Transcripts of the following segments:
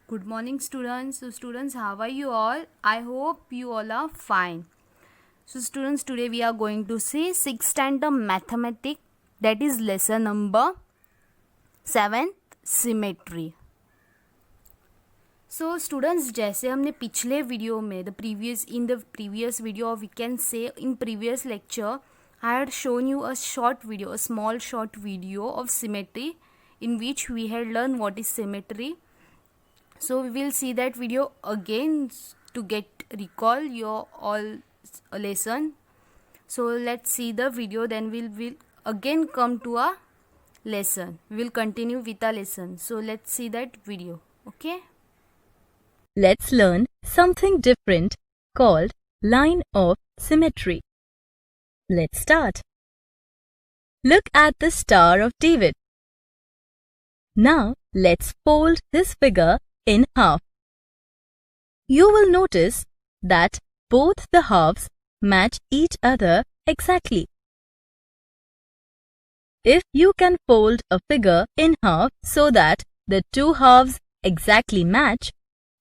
Good morning, students. So, students, how are you all? I hope you all are fine. So, students, today we are going to see 6th standard mathematics, that is lesson number 7th, symmetry. So, students, जैसे हमने पिछले video में the previous video, we can say in previous lecture, I had shown you a small short video of symmetry, in which we had learned what is symmetry. So we will see that video again to get recall your all lesson. So let's see the video, then we'll again come to a lesson. We will continue with a lesson. So let's see that video. Okay. Let's learn something different called line of symmetry. Let's start. Look at the Star of David. Now let's fold his figure in half. You will notice that both the halves match each other exactly. If you can fold a figure in half so that the two halves exactly match,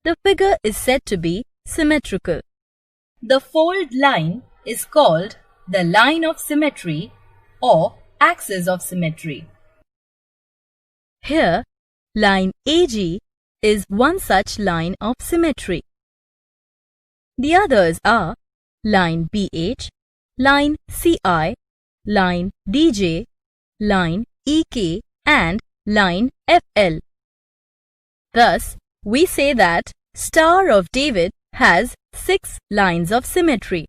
the figure is said to be symmetrical. The fold line is called the line of symmetry or axis of symmetry. Here, line AG is one such line of symmetry. The others are line BH, line CI, line DJ, line EK and line FL. Thus, we say that Star of David has 6 lines of symmetry.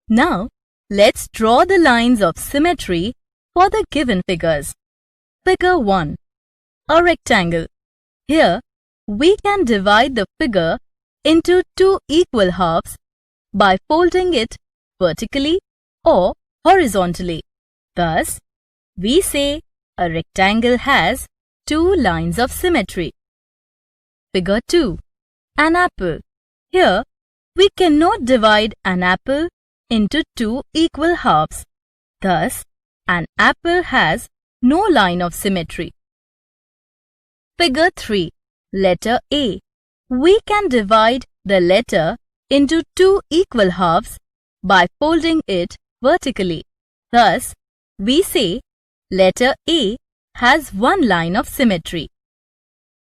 Now, let's draw the lines of symmetry for the given figures. Figure 1. A rectangle. Here, we can divide the figure into 2 equal halves by folding it vertically or horizontally. Thus, we say a rectangle has 2 lines of symmetry. Figure 2. An apple. Here, we cannot divide an apple into 2 equal halves. Thus, an apple has no line of symmetry. Figure 3. Letter A. We can divide the letter into 2 equal halves by folding it vertically. Thus, we say letter A has one line of symmetry.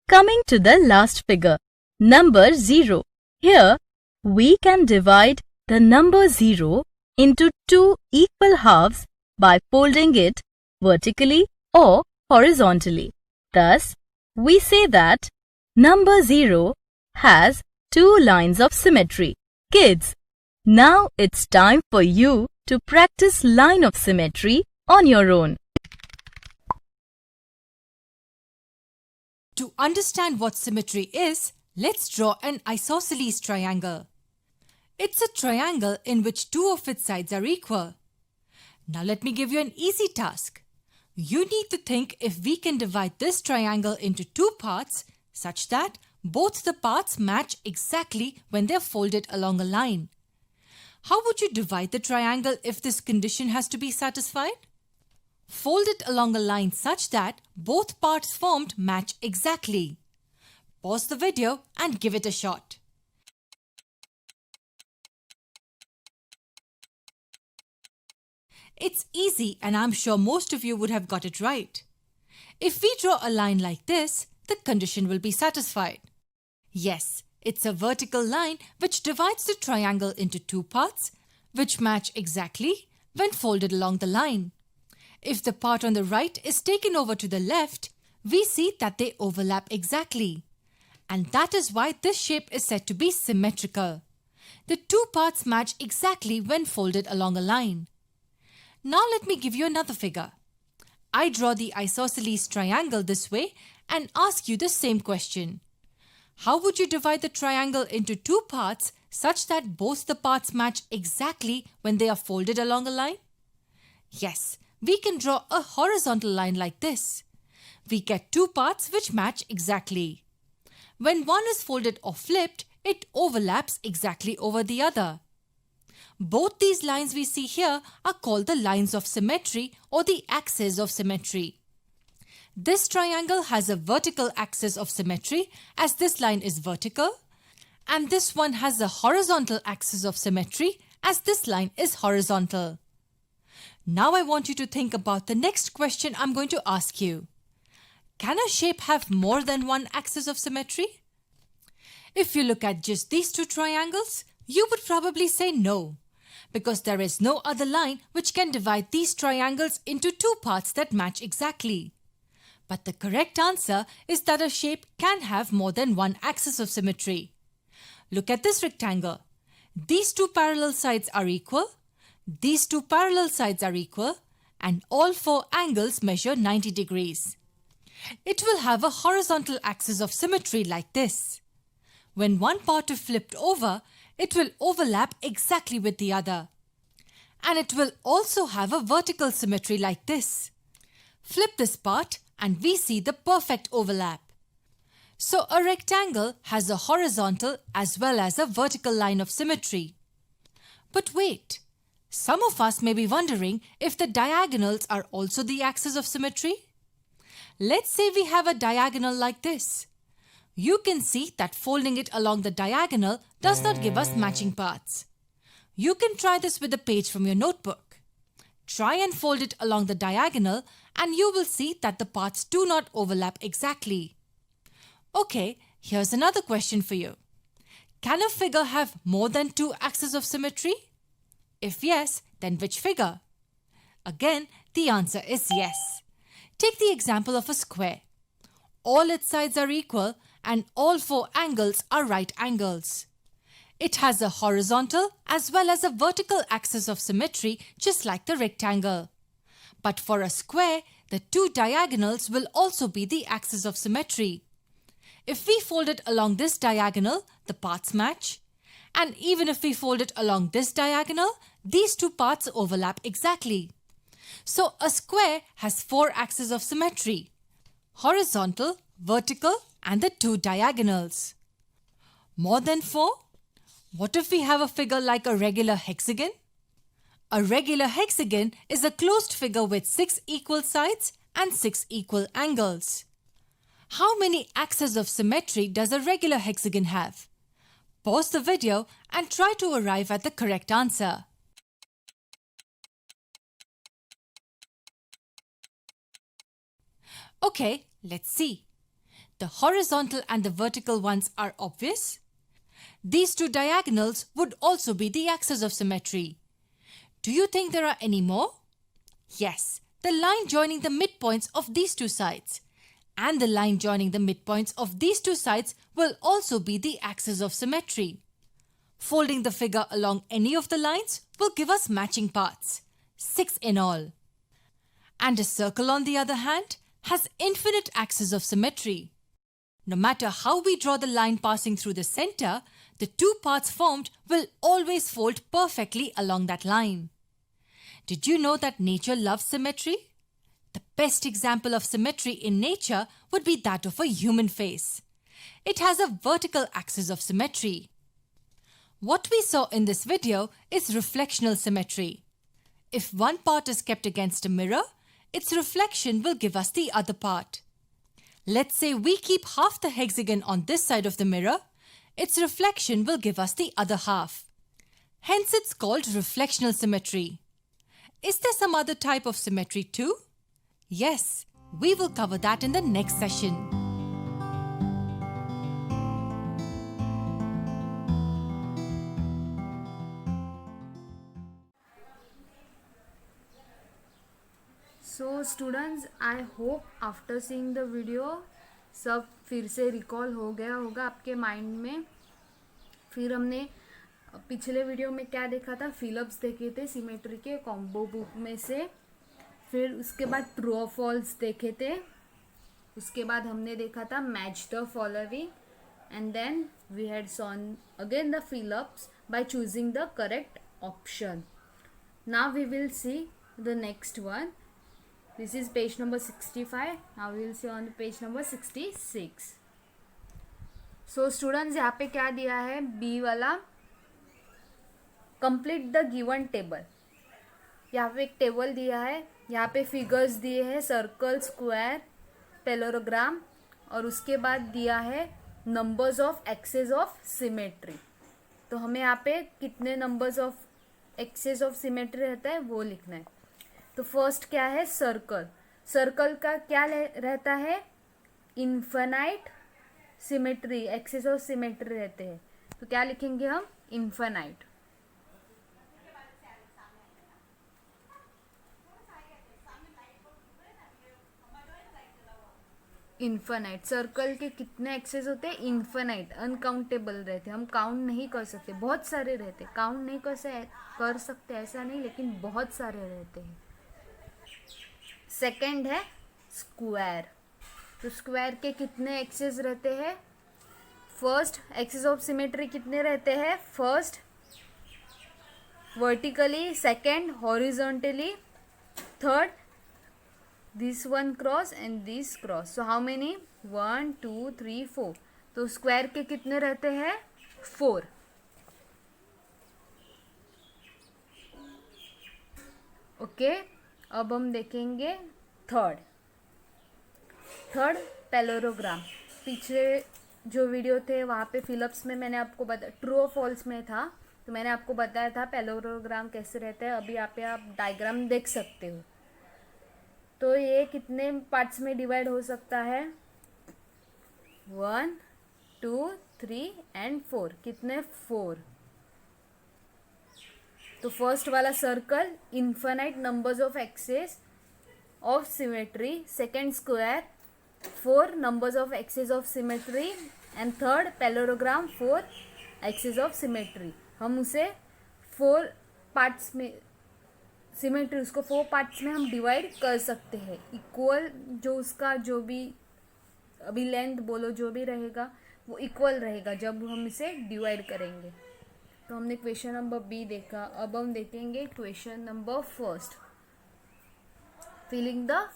Coming to the last figure, number 0. Here, we can divide the number 0 into 2 equal halves by folding it vertically or horizontally. Thus, we say that number 0 has 2 lines of symmetry. Kids, now it's time for you to practice line of symmetry on your own. To understand what symmetry is, let's draw an isosceles triangle. It's a triangle in which 2 of its sides are equal. Now let me give you an easy task. You need to think if we can divide this triangle into 2 parts such that both the parts match exactly when they're folded along a line. How would you divide the triangle if this condition has to be satisfied? Fold it along a line such that both parts formed match exactly. Pause the video and give it a shot. It's easy and I'm sure most of you would have got it right. If we draw a line like this, the condition will be satisfied. Yes, it's a vertical line which divides the triangle into 2 parts which match exactly when folded along the line. If the part on the right is taken over to the left, we see that they overlap exactly. And that is why this shape is said to be symmetrical. The 2 parts match exactly when folded along a line. Now let me give you another figure. I draw the isosceles triangle this way and ask you the same question. How would you divide the triangle into 2 parts such that both the parts match exactly when they are folded along a line? Yes, we can draw a horizontal line like this. We get 2 parts which match exactly. When one is folded or flipped, it overlaps exactly over the other. Both these lines we see here are called the lines of symmetry or the axes of symmetry. This triangle has a vertical axis of symmetry as this line is vertical, and this one has a horizontal axis of symmetry as this line is horizontal. Now I want you to think about the next question I'm going to ask you. Can a shape have more than one axis of symmetry? If you look at just these two triangles, you would probably say no, because there is no other line which can divide these triangles into two parts that match exactly. But the correct answer is that a shape can have more than one axis of symmetry. Look at this rectangle. These two parallel sides are equal, these two parallel sides are equal, and all four angles measure 90 degrees. It will have a horizontal axis of symmetry like this. When one part is flipped over, it will overlap exactly with the other. And it will also have a vertical symmetry like this. Flip this part and we see the perfect overlap. So a rectangle has a horizontal as well as a vertical line of symmetry. But wait, some of us may be wondering if the diagonals are also the axis of symmetry. Let's say we have a diagonal like this. You can see that folding it along the diagonal does not give us matching parts. You can try this with a page from your notebook. Try and fold it along the diagonal and you will see that the parts do not overlap exactly. Okay, here's another question for you. Can a figure have more than two axes of symmetry? If yes, then which figure? Again, the answer is yes. Take the example of a square. All its sides are equal and all four angles are right angles. It has a horizontal as well as a vertical axis of symmetry just like the rectangle. But for a square, the two diagonals will also be the axis of symmetry. If we fold it along this diagonal, the parts match. And even if we fold it along this diagonal, these two parts overlap exactly. So a square has four axes of symmetry: horizontal, vertical, and the two diagonals. More than four? What if we have a figure like a regular hexagon? A regular hexagon is a closed figure with 6 equal sides and 6 equal angles. How many axes of symmetry does a regular hexagon have? Pause the video and try to arrive at the correct answer. Okay, let's see. The horizontal and the vertical ones are obvious. These two diagonals would also be the axis of symmetry. Do you think there are any more? Yes, the line joining the midpoints of these two sides and the line joining the midpoints of these two sides will also be the axis of symmetry. Folding the figure along any of the lines will give us matching parts, 6 in all. And a circle, on the other hand, has infinite axes of symmetry. No matter how we draw the line passing through the center, the two parts formed will always fold perfectly along that line. Did you know that nature loves symmetry? The best example of symmetry in nature would be that of a human face. It has a vertical axis of symmetry. What we saw in this video is reflectional symmetry. If one part is kept against a mirror, its reflection will give us the other part. Let's say we keep half the hexagon on this side of the mirror, its reflection will give us the other half. Hence it's called reflectional symmetry. Is there some other type of symmetry too? Yes, we will cover that in the next session. So students, I hope after seeing the video सब फिर से recall हो गया होगा आपके mind में. फिर हमने पिछले वीडियो में क्या देखा था, फिलप्स देखे थे सिमेट्री के कॉम्बो बुक में से. फिर उसके बाद ट्रू और फॉल्स देखे थे. उसके बाद हमने देखा था match the following and then we had seen again the fill ups by choosing the correct option. Now we will see the next one. This is page number 65. Now we will see on the page number 66. So students, यहाँ पे क्या दिया है, B वाला complete the given table. यहाँ पे एक table दिया है, यहाँ पे फिगर्स दिए हैं सर्कल, स्क्वायर, पैरेललोग्राम और उसके बाद दिया है numbers of axes of symmetry. तो हमें यहाँ पे कितने numbers of axes of symmetry रहता है वो लिखना है। तो फर्स्ट क्या है, सर्कल। सर्कल का क्या रहता है, infinite symmetry, axes of symmetry रहते हैं। तो क्या लिखेंगे हम, इन्फिनाइट। इन्फिनाइट, सर्कल के कितने एक्सेस होते हैं, इन्फिनाइट, अनकाउंटेबल रहते हैं, हम काउंट नहीं कर सकते, बहुत सारे रहते, काउंट नहीं कर सकते ऐसा नहीं, लेकिन बहुत सारे रहते हैं। सेकंड है स्क्वायर। तो स्क्वायर के कितने एक्सेस रहते हैं, फर्स्ट एक्सेस ऑफ सिमेट्री कितने रहते हैं, first vertically, second horizontally, third this one cross and this cross. So how many, 1 2 3 4। तो स्क्वायर के कितने रहते हैं, 4। ओके, अब हम देखेंगे थर्ड पैरेललोग्राम। पिछले जो वीडियो थे वहाँ पे फिलिप्स में मैंने आपको बताया, ट्रू और फॉल्स में था, तो मैंने आपको बताया था पैरेललोग्राम कैसे रहता है। अभी यहाँ पे आप डायग्राम देख सकते हो। तो ये कितने पार्ट्स में डिवाइड हो सकता है, 1 2 3 एंड 4। कितने, 4। तो फर्स्ट वाला circle, infinite numbers of axes of symmetry, second square, 4 numbers of axes of symmetry, and third parallelogram, 4 axes of symmetry. हम उसे 4 पार्ट्स में, सिमेट्री उसको 4 पार्ट्स में हम डिवाइड कर सकते हैं। इक्वल जो उसका जो भी अभी लेंथ बोलो जो भी रहेगा वो इक्वल रहेगा जब हम इसे डिवाइड करेंगे। तो हमने क्वेश्चन नंबर बी देखा। अब हम देखेंगे question number first, filling the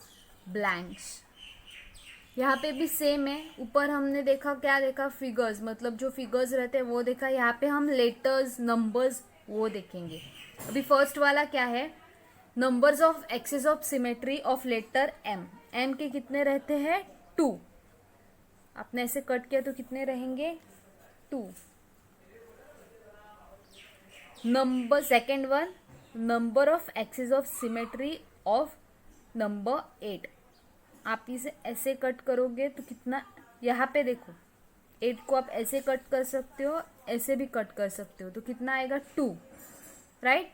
blanks. यहाँ पे भी सेम है। ऊपर हमने देखा, क्या देखा, फिगर्स, मतलब जो फिगर्स रहते हैं वो देखा। यहाँ पे हम लेटर्स, नंबर्स वो देखेंगे। अभी फर्स्ट वाला क्या है, numbers of axes of symmetry of letter M. M के कितने रहते हैं, 2। आपने ऐसे कट किया तो कितने रहेंगे, 2। Number second one, number of axes of symmetry of number 8। आप इसे ऐसे कट करोगे तो कितना, यहाँ पे देखो 8 को आप ऐसे कट कर सकते हो, ऐसे भी कट कर सकते हो, तो कितना आएगा, 2, राइट।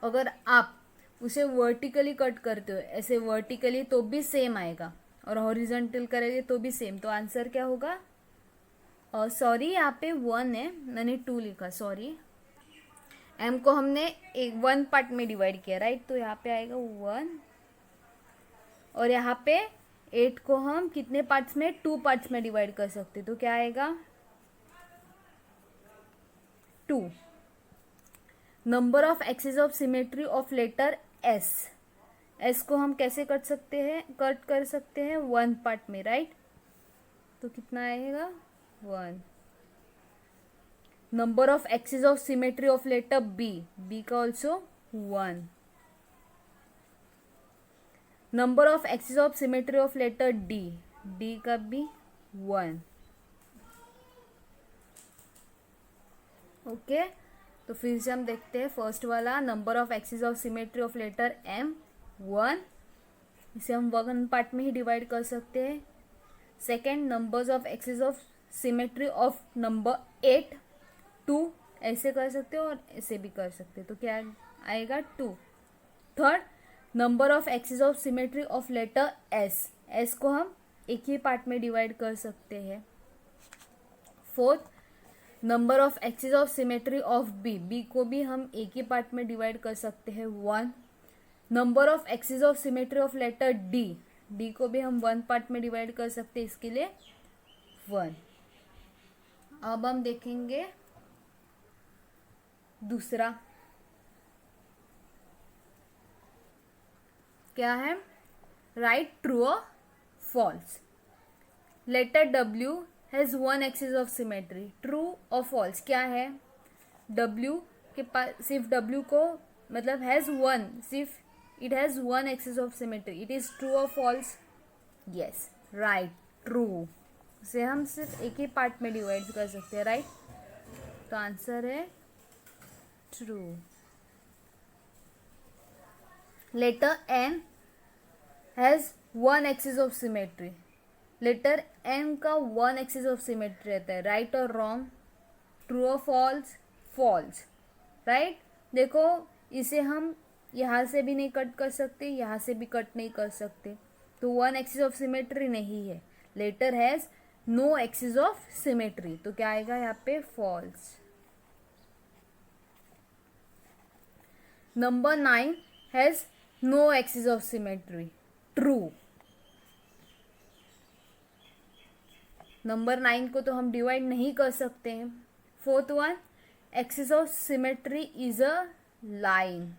अगर आप उसे वर्टिकली कट करते हो ऐसे वर्टिकली तो भी सेम आएगा, और हॉरिजॉन्टल करेंगे तो भी सेम। तो आंसर क्या होगा, सॉरी यहाँ पे 1 है, मैंने 2 लिखा, सॉरी। एम को हमने 1 पार्ट में डिवाइड किया, राइट। तो यहाँ पे आएगा 1, और यहाँ पे 8 को हम कितने पार्ट्स में, 2 पार्ट्स में डिवाइड कर सकते। तो क्या आएगा, 2। Number of axes of symmetry of letter S. S को हम कैसे कट कर सकते हैं 1 पार्ट में, राइट। तो कितना आएगा, 1। Number of axes of symmetry of letter B. B का also 1। Number of axes of symmetry of letter D. D का भी 1। ओके, तो फिर से हम देखते हैं फर्स्ट वाला, number of axes of symmetry of letter M 1। इसे हम 1 पार्ट में ही डिवाइड कर सकते हैं। Second, numbers of axes of symmetry of number 8, 2। ऐसे कर सकते हो और ऐसे भी कर सकते हो, तो क्या आएगा, 2। Third, number of axes of symmetry of letter S. S को हम एक ही पार्ट में डिवाइड कर सकते हैं। Fourth, number of axes of symmetry of B. B को भी हम एक ही पार्ट में डिवाइड कर सकते हैं, 1। Number of axes of symmetry of letter D. D को भी हम 1 पार्ट में डिवाइड कर सकते हैं, इसके लिए 1। अब हम देखेंगे दूसरा, क्या है, राइट ट्रू और false. Letter W has 1 axis of symmetry, true और फॉल्स। क्या है, डब्ल्यू के पास सिर्फ डब्ल्यू को मतलब हैज 1, सिर्फ it has 1 axis of symmetry, it is true और फॉल्स। यस राइट ट्रू, इसे हम सिर्फ एक ही पार्ट में डिवाइड कर सकते हैं, राइट। तो आंसर है true. Letter N has one axis of symmetry. Letter N का वन एक्सिस ऑफ सिमेट्री रहता है, राइट और रॉन्ग, ट्रू और फॉल्स, फॉल्स, राइट। देखो इसे हम यहाँ से भी नहीं कट कर सकते, यहाँ से भी कट नहीं कर सकते, तो वन एक्सिस ऑफ सिमेट्री नहीं है। Letter has no axis of symmetry, तो क्या आएगा यहाँ पे false. Number 9 has no axis of symmetry, true. Number 9 को तो हम डिवाइड नहीं कर सकते हैं। Fourth one, axis of symmetry is a line,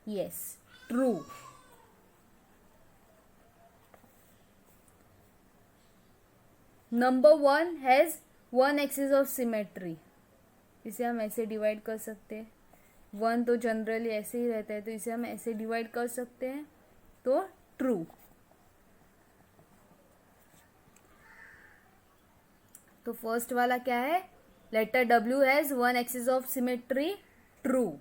yes true. Number 1 has one axis of symmetry, इसे हम ऐसे डिवाइड कर सकते हैं। 1 तो जनरली ऐसे ही रहता है, तो इसे हम ऐसे डिवाइड कर सकते हैं, तो ट्रू। तो फर्स्ट वाला क्या है, letter W has one axis of symmetry, true.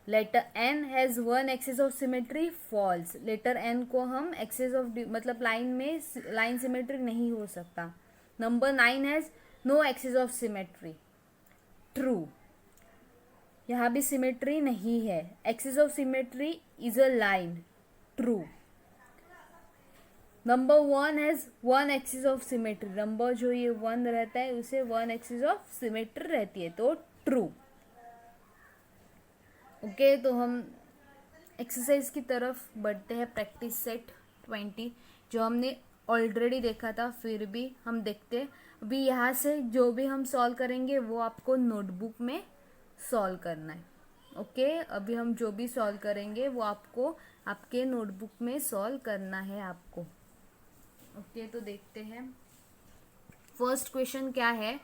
Letter N has one axis of symmetry, false. Letter N को हम एक्सिस ऑफ मतलब लाइन में लाइन सिमेट्री नहीं हो सकता। Number 9 has no axis of symmetry, true. यहाँ भी सिमेट्री नहीं है, axis of symmetry is a line, true. Number 1 has one axis of symmetry, number जो ये 1 रहता है उसे वन एक्सिस ऑफ सिमेट्री रहती है, तो ट्रू। ओके, तो हम एक्सरसाइज की तरफ बढ़ते हैं, प्रैक्टिस सेट 20 जो हमने ऑलरेडी देखा था, फिर भी हम देखते हैं। अभी यहाँ से जो भी हम सॉल्व करेंगे वो आपको नोटबुक में सॉल्व करना है। ओके, अभी हम जो भी सॉल्व करेंगे वो आपको आपके नोटबुक में सॉल्व करना है आपको। ओके, तो देखते हैं। फर्स्ट क्वेश्चन क्या है,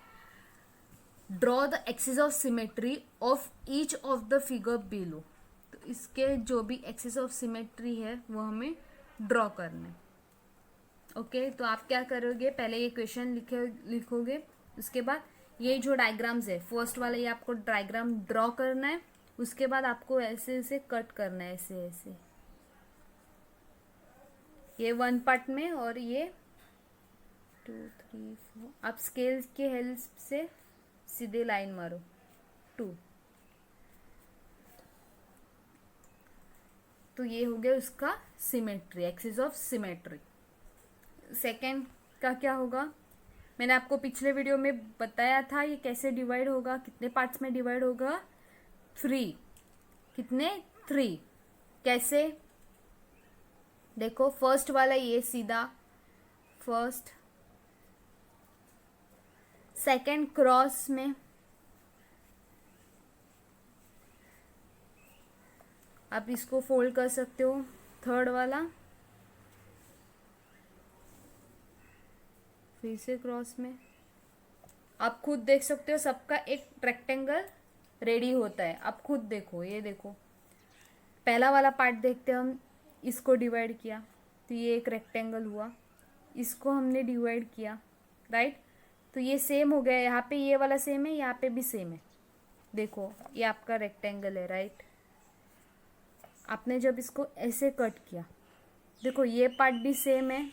draw the axis of symmetry of each of the figure below. तो इसके जो भी एक्सिस ऑफ सिमेट्री है वो हमें ड्रॉ करना है। ओके, तो आप क्या करोगे, पहले ये क्वेश्चन लिखोगे, उसके बाद ये जो डायग्राम्स है, फर्स्ट वाला ये आपको डायग्राम ड्रॉ करना है, उसके बाद आपको ऐसे ऐसे कट करना है, ऐसे ऐसे, ये 1 पार्ट में और ये 2 3 4, आप स्केल के हेल्प से सीधे लाइन मारो 2। तो ये हो गया उसका symmetry, axis of symmetry. Second का क्या होगा, मैंने आपको पिछले वीडियो में बताया था ये कैसे डिवाइड होगा, कितने पार्ट्स में डिवाइड होगा, 3। कितने, 3। कैसे, देखो फर्स्ट वाला ये सीधा फर्स्ट, सेकेंड क्रॉस में, आप इसको फोल्ड कर सकते हो, थर्ड वाला फिर से क्रॉस में। आप खुद देख सकते हो सबका एक रेक्टेंगल रेडी होता है, आप खुद देखो, ये देखो पहला वाला पार्ट देखते हैं हम, इसको डिवाइड किया तो ये एक रेक्टेंगल हुआ, इसको हमने डिवाइड किया, राइट। तो ये सेम हो गया, यहाँ पे ये वाला सेम है, यहाँ पे भी सेम है, देखो ये आपका रेक्टेंगल है, राइट। आपने जब इसको ऐसे कट किया, देखो ये पार्ट भी सेम है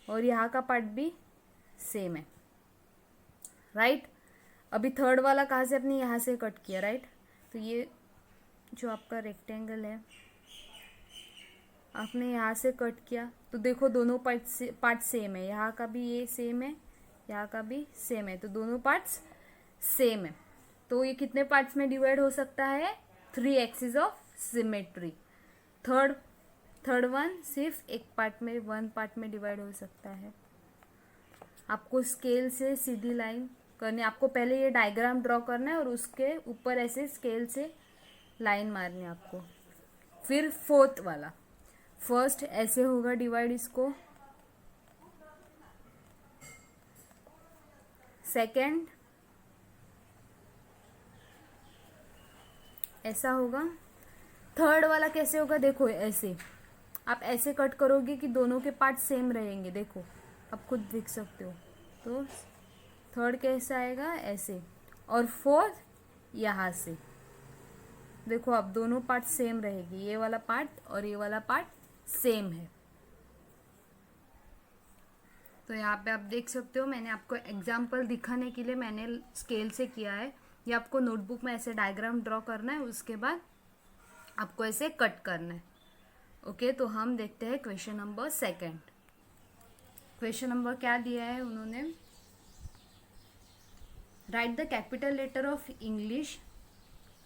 और यहाँ का पार्ट भी सेम है, राइट। अभी थर्ड वाला कहाँ से, अपने यहाँ से कट किया, राइट। तो ये जो आपका रेक्टेंगल है आपने यहाँ से कट किया, तो देखो दोनों पार्ट सेम है, यहाँ का भी ये सेम है, यहाँ का भी सेम है, तो दोनों पार्ट्स सेम है। तो ये कितने पार्ट्स में डिवाइड हो सकता है, 3 axis of symmetry. Third one सिर्फ एक पार्ट में, 1 पार्ट में डिवाइड हो सकता है। आपको स्केल से सीधी लाइन करनी, आपको पहले ये डायग्राम ड्रॉ करना है और उसके ऊपर ऐसे स्केल से लाइन मारनी है आपको। फिर फोर्थ वाला, फर्स्ट ऐसे होगा डिवाइड इसको, सेकेंड ऐसा होगा, थर्ड वाला कैसे होगा, देखो ऐसे आप ऐसे कट करोगे कि दोनों के पार्ट सेम रहेंगे, देखो आप खुद देख सकते हो। तो थर्ड कैसे आएगा, ऐसे, और फोर्थ यहाँ से, देखो आप दोनों पार्ट सेम रहेगी, ये वाला पार्ट और ये वाला पार्ट सेम है। तो यहाँ पे आप देख सकते हो, मैंने आपको एग्जाम्पल दिखाने के लिए मैंने स्केल से किया है। ये आपको नोटबुक में ऐसे डायग्राम ड्रॉ करना है, उसके बाद आपको ऐसे कट करना है। ओके, तो हम देखते हैं क्वेश्चन नंबर 2। क्वेश्चन नंबर क्या दिया है उन्होंने, write the capital letter of English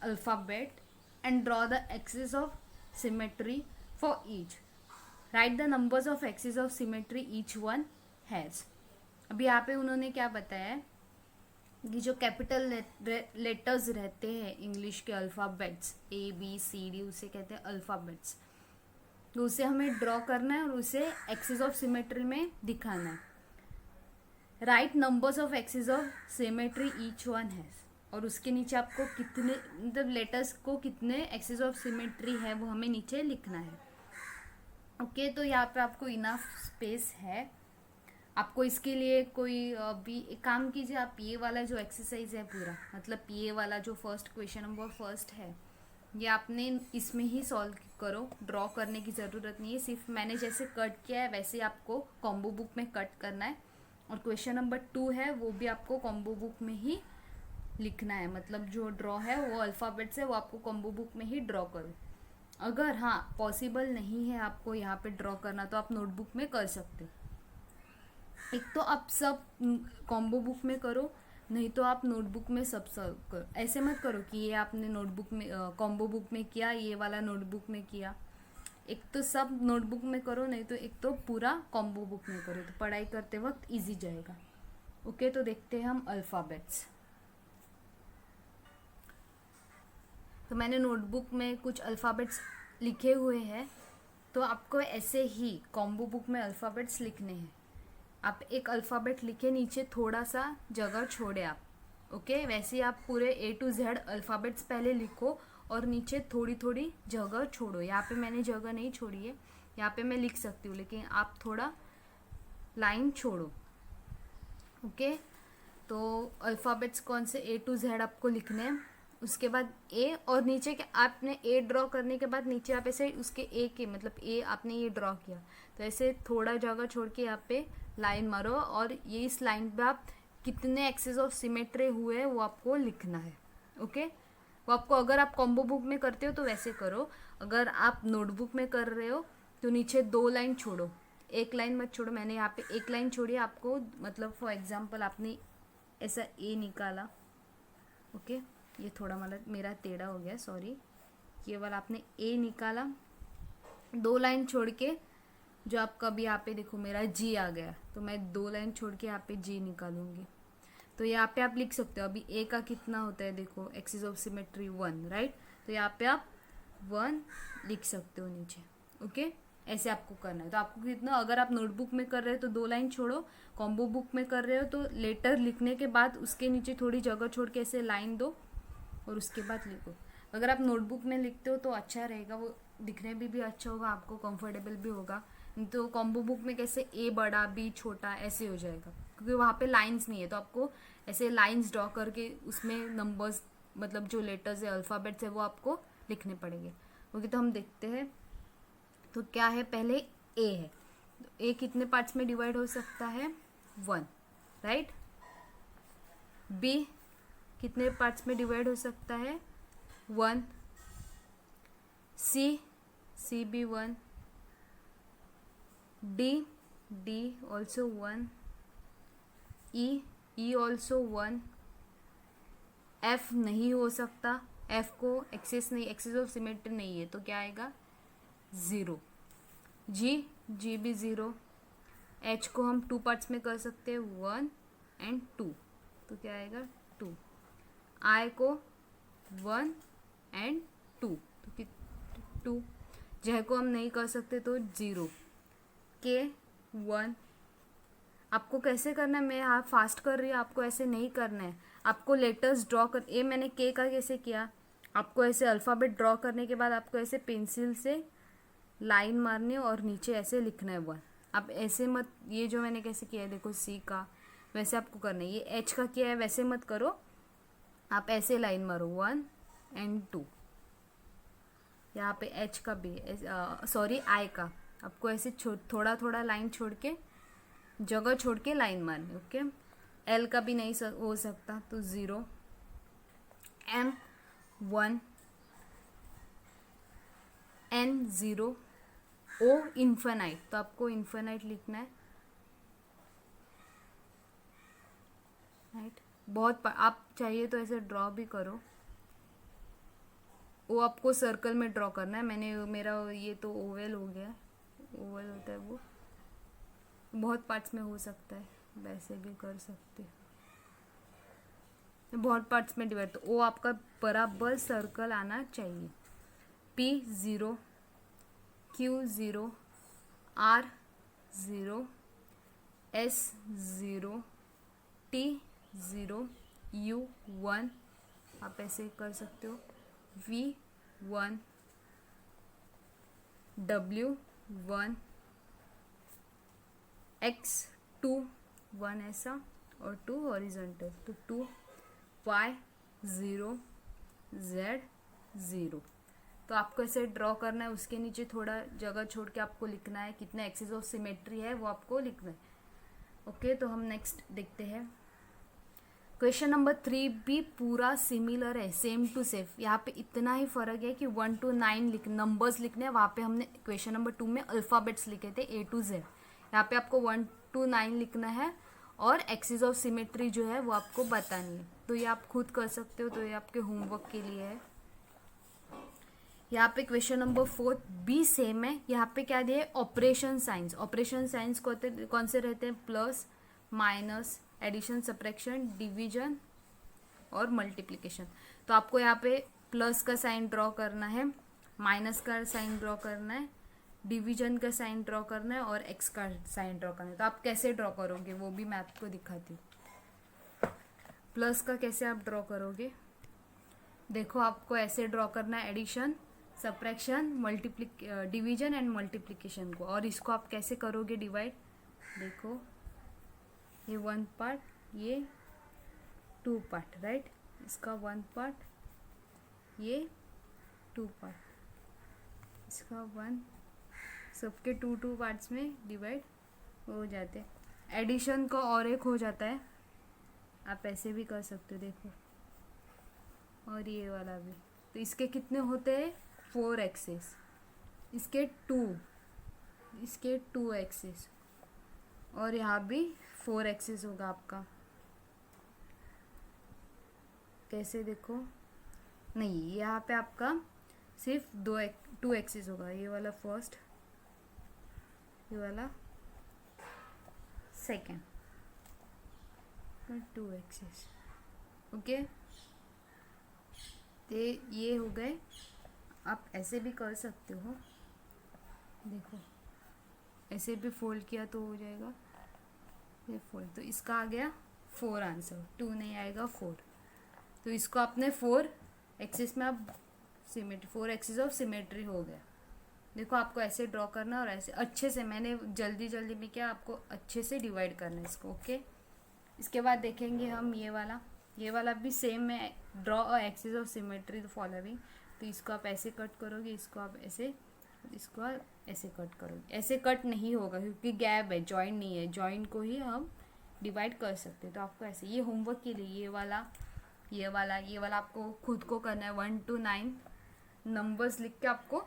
alphabet and draw the axis of symmetry for each, write the numbers of axis of symmetry each one has. अभी यहाँ पे उन्होंने क्या बताया है कि जो कैपिटल लेटर्स रहते हैं इंग्लिश के अल्फ़ाबेट्स ABCD, उसे कहते हैं अल्फ़ाबेट्स, तो उसे हमें ड्रॉ करना है और उसे एक्सिस ऑफ सिमेट्री में दिखाना है। Right numbers of axis of symmetry each one has, और उसके नीचे आपको कितने, मतलब लेटर्स को कितने एक्सिस ऑफ सिमेट्री है वो हमें नीचे लिखना है। ओके, तो यहाँ पे आपको इनफ स्पेस है। आपको इसके लिए कोई भी एक काम कीजिए, आप ये वाला जो एक्सरसाइज है पूरा, मतलब ये वाला जो फर्स्ट क्वेश्चन नंबर फर्स्ट है, ये आपने इसमें ही सॉल्व करो, ड्रॉ करने की ज़रूरत नहीं है। सिर्फ मैंने जैसे कट किया है वैसे आपको कॉम्बो बुक में कट करना है। और क्वेश्चन नंबर 2 है वो भी आपको कॉम्बो बुक में ही लिखना है, मतलब जो ड्रॉ है वो अल्फ़ाबेट्स है वो आपको कॉम्बो बुक में ही ड्रॉ करो। अगर हाँ पॉसिबल नहीं है आपको यहाँ पे ड्रॉ करना तो आप नोटबुक में कर सकते हो। एक तो आप सब कॉम्बो बुक में करो, नहीं तो आप नोटबुक में सब करो। ऐसे मत करो कि ये आपने नोटबुक में कॉम्बो बुक में किया, ये वाला नोटबुक में किया। एक तो सब नोटबुक में करो, नहीं तो एक तो पूरा कॉम्बो बुक में करो, तो पढ़ाई करते वक्त इजी जाएगा। ओके, तो देखते हैं हम अल्फ़ाबेट्स। तो मैंने नोटबुक में कुछ अल्फ़ाबेट्स लिखे हुए हैं, तो आपको ऐसे ही कॉम्बो बुक में अल्फ़ाबेट्स लिखने हैं। आप एक अल्फ़ाबेट लिखे, नीचे थोड़ा सा जगह छोड़े आप। ओके, वैसे आप पूरे A to Z अल्फ़ाबेट्स पहले लिखो और नीचे थोड़ी थोड़ी जगह छोड़ो। यहाँ पे मैंने जगह नहीं छोड़ी है, यहाँ पे मैं लिख सकती हूँ, लेकिन आप थोड़ा लाइन छोड़ो। ओके, तो अल्फ़ाबेट्स कौन से A to Z आपको लिखने हैं। उसके बाद A, और नीचे के आपने A ड्रॉ करने के बाद नीचे आप ऐसे उसके A के, मतलब A आपने ये ड्रॉ किया तो ऐसे थोड़ा जगह छोड़ के यहाँ पे लाइन मारो, और ये इस लाइन पे आप कितने एक्सिस ऑफ सिमेट्री हुए वो आपको लिखना है। ओके, वो आपको, अगर आप कॉम्बो बुक में करते हो तो वैसे करो, अगर आप नोटबुक में कर रहे हो तो नीचे 2 लाइन छोड़ो, 1 लाइन मत छोड़ो। मैंने यहाँ पे 1 लाइन छोड़ी आपको, मतलब फॉर एग्जाम्पल आपने ऐसा A निकाला। ओके, ये थोड़ा मतलब मेरा टेढ़ा हो गया, सॉरी। ये वाला आपने A निकाला, 2 लाइन छोड़ के, जो आपका अभी यहाँ पे देखो मेरा G आ गया, तो मैं 2 लाइन छोड़ के यहाँ पे G निकालूंगी। तो यहाँ पे आप लिख सकते हो, अभी A का कितना होता है, देखो एक्सिस ऑफ सिमेट्री 1, राइट। तो यहाँ पे आप 1 लिख सकते हो नीचे। ओके, ऐसे आपको करना है। तो आपको कितना, अगर आप नोटबुक में कर रहे हो तो 2 लाइन छोड़ो, कॉम्बो बुक में कर रहे हो तो लेटर लिखने के बाद उसके नीचे थोड़ी जगह छोड़ के ऐसे लाइन दो और उसके बाद लिखो। अगर आप नोटबुक में लिखते हो तो अच्छा रहेगा, वो दिखने भी अच्छा होगा, आपको कंफर्टेबल भी होगा। तो कॉम्बो बुक में कैसे A बड़ा B छोटा ऐसे हो जाएगा, क्योंकि वहाँ पे लाइंस नहीं है, तो आपको ऐसे लाइंस ड्रॉ करके उसमें नंबर्स, मतलब जो लेटर्स है अल्फ़ाबेट्स है वो आपको लिखने पड़ेंगे। ओके, तो हम देखते हैं। तो क्या है, पहले A है, तो A कितने पार्ट्स में डिवाइड हो सकता है, 1, राइट। B कितने पार्ट्स में डिवाइड हो सकता है, 1। C भी 1। D also 1। E also 1। F नहीं हो सकता, F को एक्सिस नहीं, एक्सिस ऑफ सिमेट्री नहीं है, तो क्या आएगा, 0। G भी 0। H को हम 2 पार्ट्स में कर सकते हैं, 1 और 2, तो क्या आएगा, 2। I को 1 और 2, तो 2। J को हम नहीं कर सकते तो 0। K 1। आपको कैसे करना है, मैं आप फास्ट कर रही हूँ, आपको ऐसे नहीं करना है, आपको लेटर्स ड्रॉ कर। ये मैंने K का कैसे किया, आपको ऐसे अल्फ़ाबेट ड्रॉ करने के बाद आपको ऐसे पेंसिल से लाइन मारनी है और नीचे ऐसे लिखना है 1। आप ऐसे मत, ये जो मैंने कैसे किया है देखो सी का, वैसे आपको करना है। ये एच का किया है वैसे मत करो, आप ऐसे लाइन मारो 1 and 2। यहाँ पे एच का भी सॉरी आई का आपको ऐसे थोड़ा थोड़ा लाइन छोड़ के, जगह छोड़ के लाइन मारनी। ओके, एल का भी नहीं हो सकता तो 0, एम 1, एन 0, ओ इन्फिनाइट, तो आपको इन्फिनाइट लिखना है। राइट, बहुत आप चाहिए तो ऐसे ड्रॉ भी करो। वो आपको सर्कल में ड्रॉ करना है। मेरा ये तो ओवल हो गया, ओवल होता है वो, बहुत पार्ट्स में हो सकता है, वैसे भी कर सकते हो, बहुत पार्ट्स में डिवाइड। तो ओ आपका बराबर सर्कल आना चाहिए। P 0, Q 0, R 0, S 0, T 0, U 1, आप ऐसे कर सकते हो, V 1, W 1, X 2, 1 ऐसा और 2 हॉरिजॉन्टल, तो 2, Y 0, Z 0। तो आपको ऐसे ड्रॉ करना है, उसके नीचे थोड़ा जगह छोड़ के आपको लिखना है कितना एक्सिस ऑफ सिमेट्री है वो आपको लिखना है। ओके, तो हम नेक्स्ट देखते हैं। क्वेश्चन नंबर 3 भी पूरा सिमिलर है, सेम टू सेम। यहाँ पे इतना ही फर्क है कि 1 to 9 नंबर्स लिखने हैं। वहाँ पे हमने क्वेश्चन नंबर 2 में अल्फ़ाबेट्स लिखे थे A to Z। यहाँ पे आपको 1 to 9 लिखना है और एक्सिस ऑफ सिमेट्री जो है वो आपको बतानी है। तो ये आप खुद कर सकते हो, तो ये आपके होमवर्क के लिए है। यहाँ पे क्वेश्चन नंबर 4 भी सेम है। यहाँ पे क्या दिया है, ऑपरेशन साइंस। ऑपरेशन साइंस कौन से रहते हैं, plus, minus, addition, subtraction, division और मल्टीप्लिकेशन। तो आपको यहाँ पे प्लस का साइन ड्रॉ करना है, माइनस का साइन ड्रॉ करना है, डिवीजन का साइन ड्रॉ करना है और एक्स का साइन ड्रॉ करना है। तो आप कैसे ड्रॉ करोगे वो भी मैं आपको दिखाती हूँ। प्लस का कैसे आप ड्रॉ करोगे, देखो आपको ऐसे ड्रॉ करना है, addition, subtraction, division and multiplication को। और इसको आप कैसे करोगे डिवाइड, देखो ये 1 पार्ट, ये 2 पार्ट, राइट। इसका 1 पार्ट, ये 2 पार्ट, इसका 1, सबके 2 पार्ट्स में डिवाइड हो जाते हैं। एडिशन का और एक हो जाता है, आप ऐसे भी कर सकते हो, देखो, और ये वाला भी। तो इसके कितने होते हैं, 4 एक्सेस, इसके 2 एक्सेस, और यहाँ भी 4 एक्सेस होगा आपका। कैसे देखो, नहीं, यहाँ पे आपका सिर्फ 2 एक्सेस होगा। ये वाला फर्स्ट, ये वाला सेकेंड, 2 एक्सेस। ओके, तो ये हो गए। आप ऐसे भी कर सकते हो, देखो ऐसे भी फोल्ड किया तो हो जाएगा, ये फोल्ड। तो इसका आ गया 4 आंसर, 2 नहीं आएगा 4। तो इसको आपने 4 एक्सिस में आप सिमेट्री, 4 एक्सिस ऑफ सिमेट्री हो गया। देखो आपको ऐसे ड्रॉ करना और ऐसे अच्छे से, मैंने जल्दी में क्या, आपको अच्छे से डिवाइड करना है इसको। ओके, इसके बाद देखेंगे हम ये वाला भी सेम है, draw a axis of symmetry the following. तो इसको आप ऐसे कट करोगे, इसको आप ऐसे, इसको आप ऐसे कट करोगे। ऐसे कट नहीं होगा क्योंकि गैप है, जॉइन नहीं है, जॉइन को ही हम डिवाइड कर सकते हैं। तो आपको ऐसे, ये होमवर्क के लिए ये वाला आपको खुद को करना है। 1 to 9 नंबर्स लिख के आपको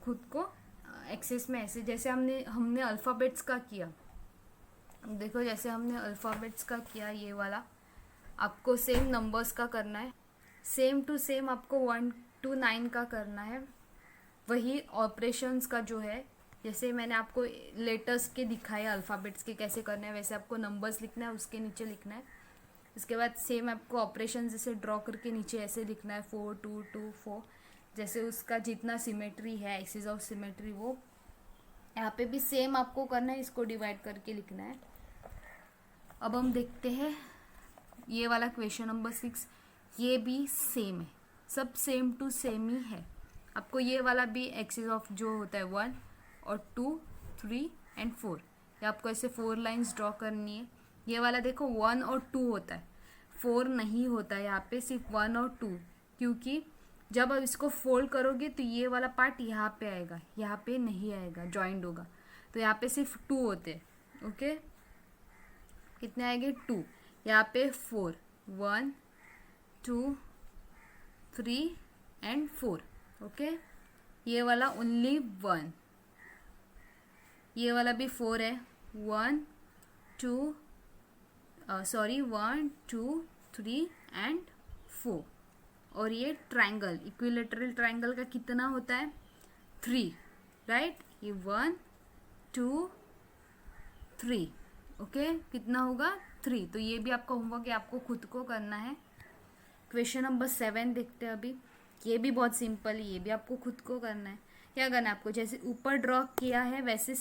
खुद को एक्सेस में ऐसे, जैसे हमने अल्फ़ाबेट्स का किया, देखो जैसे हमने अल्फ़ाबेट्स का किया, ये वाला आपको सेम नंबर्स का करना है, सेम टू सेम आपको 1 to 9 का करना है। वही ऑपरेशंस का जो है, जैसे मैंने आपको लेटर्स के दिखाया अल्फ़ाबेट्स के कैसे करना है, वैसे आपको नंबर्स लिखना है, उसके नीचे लिखना है। इसके बाद सेम आपको ऑपरेशन जैसे ड्रॉ करके नीचे ऐसे लिखना है, 4 2 2 4, जैसे उसका जितना सिमेट्री है, एक्सिस ऑफ सिमेट्री, वो यहाँ पे भी सेम आपको करना है, इसको डिवाइड करके लिखना है। अब हम देखते हैं ये वाला क्वेश्चन नंबर 6, ये भी सेम है, सब सेम टू सेम ही है। आपको ये वाला भी एक्सिस ऑफ जो होता है 1 और 2 3 एंड 4, ये आपको ऐसे 4 लाइंस ड्रॉ करनी है। ये वाला देखो 1 और 2 होता है, 4 नहीं होता है यहाँ पे, सिर्फ 1 और 2, क्योंकि जब आप इसको फोल्ड करोगे तो ये वाला पार्ट यहाँ पे आएगा, यहाँ पे नहीं आएगा, जॉइंट होगा। तो यहाँ पे सिर्फ 2 होते हैं। ओके, कितने आएंगे 2, यहाँ पे 4, 1 2 3 एंड 4। ओके, ये वाला ओनली 1, ये वाला भी 4 है, 1 2 1 2 3 एंड 4। और ये ट्रायंगल, इक्विलेटरल ट्रायंगल का कितना होता है 3, राइट। ये 1 2 3, ओके, कितना होगा 3। तो ये भी आपका होमवर्क है, आपको खुद को करना है। क्वेश्चन नंबर 7 देखते हैं अभी। ये भी बहुत सिंपल है, ये भी आपको खुद को करना है। क्या करना है आपको, जैसे ऊपर ड्रॉ किया है वैसे,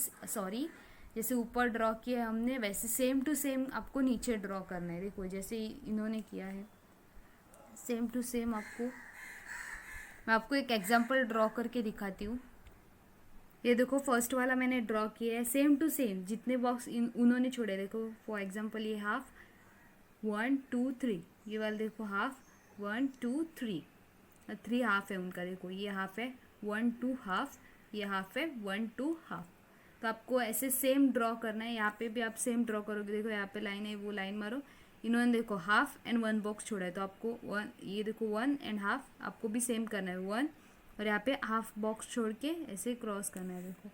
जैसे ऊपर ड्रॉ किया है हमने वैसे सेम टू सेम आपको नीचे ड्रॉ करना है। देखो जैसे इन्होंने किया है सेम टू सेम मैं आपको एक एग्जांपल ड्रॉ करके दिखाती हूँ। ये देखो फर्स्ट वाला मैंने ड्रॉ किया है सेम टू सेम, जितने बॉक्स उन्होंने छोड़े। देखो फॉर एग्जांपल ये हाफ 1 2 3, ये वाला देखो हाफ 1 2 3, 3 हाफ है उनका। देखो ये हाफ है 1 2 हाफ, ये हाफ है 1 2 हाफ। तो आपको ऐसे सेम ड्रॉ करना है। यहाँ पे भी आप सेम ड्रॉ करोगे। देखो यहाँ पे लाइन है, वो लाइन मारो। इन्होंने देखो हाफ एंड 1 बॉक्स छोड़ा है, तो आपको 1, ये देखो 1 एंड हाफ आपको भी सेम करना है 1, और यहाँ पे हाफ बॉक्स छोड़ के ऐसे क्रॉस करना है। देखो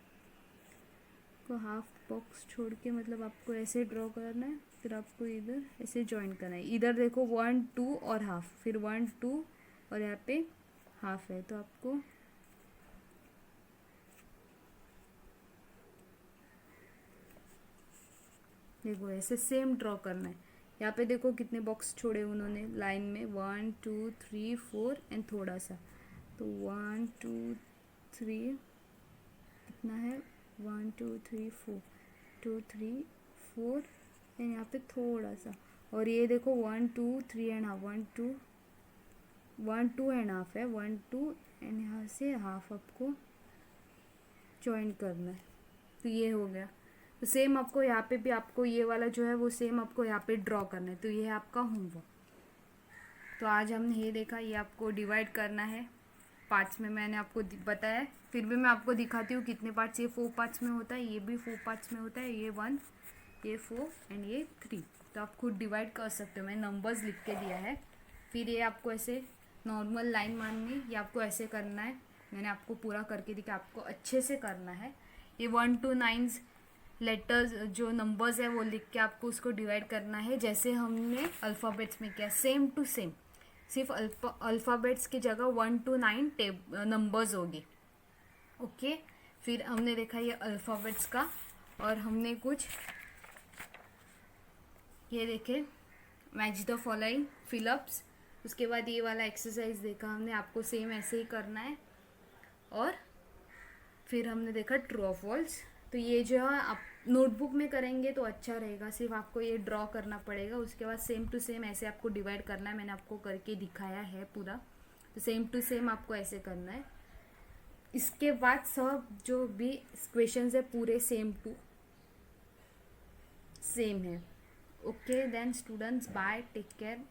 को हाफ बॉक्स छोड़ के मतलब आपको ऐसे ड्रॉ करना है, फिर आपको इधर ऐसे ज्वाइन करना है। इधर देखो 1 2 और हाफ, फिर 1 2 और यहाँ पे हाफ है, तो आपको देखो ऐसे सेम ड्रॉ करना है। यहाँ पे देखो कितने बॉक्स छोड़े उन्होंने लाइन में, 1 2 3 4 एंड थोड़ा सा, तो 1 2 3 कितना है 1 2 3 4 2 3 4 एंड यहाँ पे थोड़ा सा, और ये देखो 1 2 3 एंड हाफ, 1 2 एंड हाफ है, 1 2 एंड यहाँ से हाफ आपको ज्वाइन करना है। तो ये हो गया। तो सेम आपको यहाँ पे भी आपको ये वाला जो है वो सेम आपको यहाँ पे ड्रॉ करना है। तो ये है आपका होमवर्क। तो आज हमने ये देखा, ये आपको डिवाइड करना है पार्ट्स में, मैंने आपको बताया। फिर भी मैं आपको दिखाती हूँ कितने पार्ट्स, ये 4 पार्ट्स में होता है, ये भी 4 पार्ट्स में होता है, ये 1 ये 4 एंड ये 3। तो आप खुद डिवाइड कर सकते हो, मैंने नंबर्स लिख के दिया है। फिर ये आपको ऐसे नॉर्मल लाइन माननी, ये आपको ऐसे करना है। मैंने आपको पूरा करके दिखा, आपको अच्छे से करना है। ये 1 to 9 लेटर्स जो नंबर्स है वो लिख के आपको उसको डिवाइड करना है, जैसे हमने अल्फ़ाबेट्स में किया, सेम टू सेम। सिर्फ अल्फ़ाबेट्स की जगह 1 to 9 नंबर्स होगी। ओके, फिर हमने देखा ये अल्फ़ाबेट्स का, और हमने कुछ ये देखे मैच द फॉलोइंग फिलअप्स। उसके बाद ये वाला एक्सरसाइज देखा हमने, आपको सेम ऐसे ही करना है। और फिर हमने देखा ट्रू ऑफ फॉल्स। तो ये जो है आप नोटबुक में करेंगे तो अच्छा रहेगा, सिर्फ आपको ये ड्रॉ करना पड़ेगा। उसके बाद सेम टू सेम ऐसे आपको डिवाइड करना है, मैंने आपको करके दिखाया है पूरा। तो सेम टू सेम आपको ऐसे करना है। इसके बाद सब जो भी क्वेश्चंस है पूरे सेम टू सेम है। Okay then students, bye, take care.